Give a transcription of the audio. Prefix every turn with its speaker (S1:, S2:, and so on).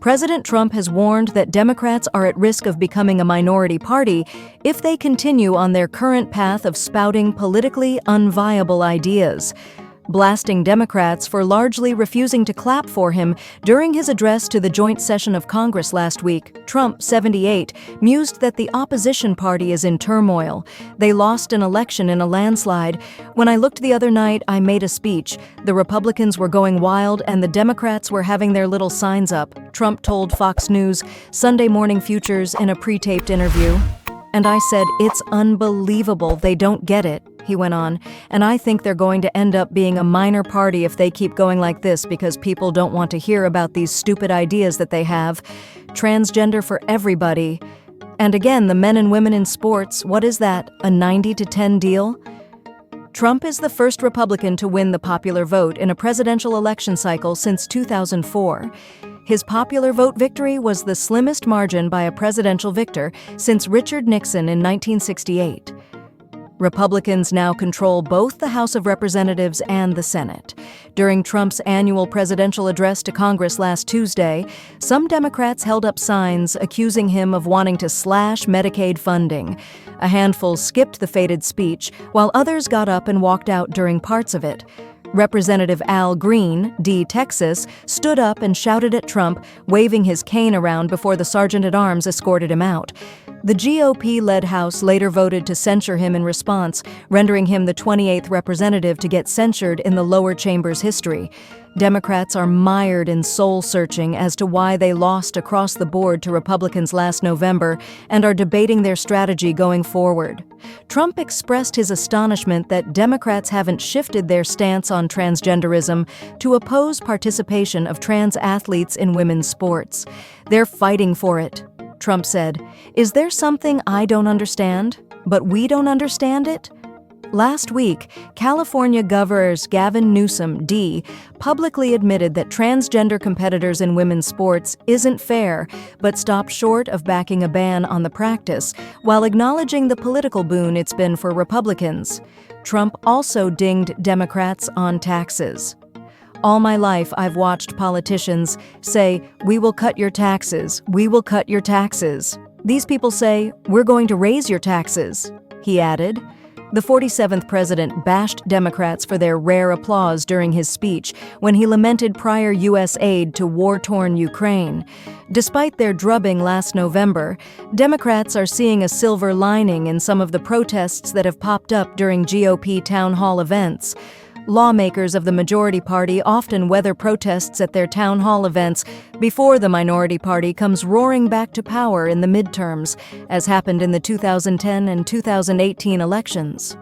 S1: President Trump has warned that Democrats are at risk of becoming a minority party if they continue on their current path of spouting politically unviable ideas, blasting Democrats for largely refusing to clap for him during his address to the joint session of Congress last week. Trump, 78, mused that the opposition party is in turmoil. They lost an election in a landslide. When I looked the other night, I made a speech. The Republicans were going wild and the Democrats were having their little signs up, Trump told Fox News Sunday Morning Futures in a pre-taped interview. And I said, "It's unbelievable they don't get it," he went on, "and I think they're going to end up being a minor party if they keep going like this because people don't want to hear about these stupid ideas that they have. Transgender for everybody. And again, the men and women in sports, what is that, a 90-10 deal?" Trump is the first Republican to win the popular vote in a presidential election cycle since 2004. His popular vote victory was the slimmest margin by a presidential victor since Richard Nixon in 1968. Republicans now control both the House of Representatives and the Senate. During Trump's annual presidential address to Congress last Tuesday, some Democrats held up signs accusing him of wanting to slash Medicaid funding. A handful skipped the fated speech, while others got up and walked out during parts of it. Representative Al Green, D. Texas, stood up and shouted at Trump, waving his cane around before the sergeant-at-arms escorted him out. The GOP-led House later voted to censure him in response, rendering him the 28th representative to get censured in the lower chamber's history. Democrats are mired in soul-searching as to why they lost across the board to Republicans last November and are debating their strategy going forward. Trump expressed his astonishment that Democrats haven't shifted their stance on transgenderism to oppose participation of trans athletes in women's sports. "They're fighting for it," Trump said. "Is there something I don't understand? But we don't understand it?" Last week, California Governor Gavin Newsom, D., publicly admitted that transgender competitors in women's sports isn't fair, but stopped short of backing a ban on the practice, while acknowledging the political boon it's been for Republicans. Trump also dinged Democrats on taxes. "All my life, I've watched politicians say, 'We will cut your taxes, we will cut your taxes.' These people say, 'We're going to raise your taxes,'" he added. The 47th president bashed Democrats for their rare applause during his speech when he lamented prior U.S. aid to war-torn Ukraine. Despite their drubbing last November, Democrats are seeing a silver lining in some of the protests that have popped up during GOP town hall events. Lawmakers of the majority party often weather protests at their town hall events before the minority party comes roaring back to power in the midterms, as happened in the 2010 and 2018 elections.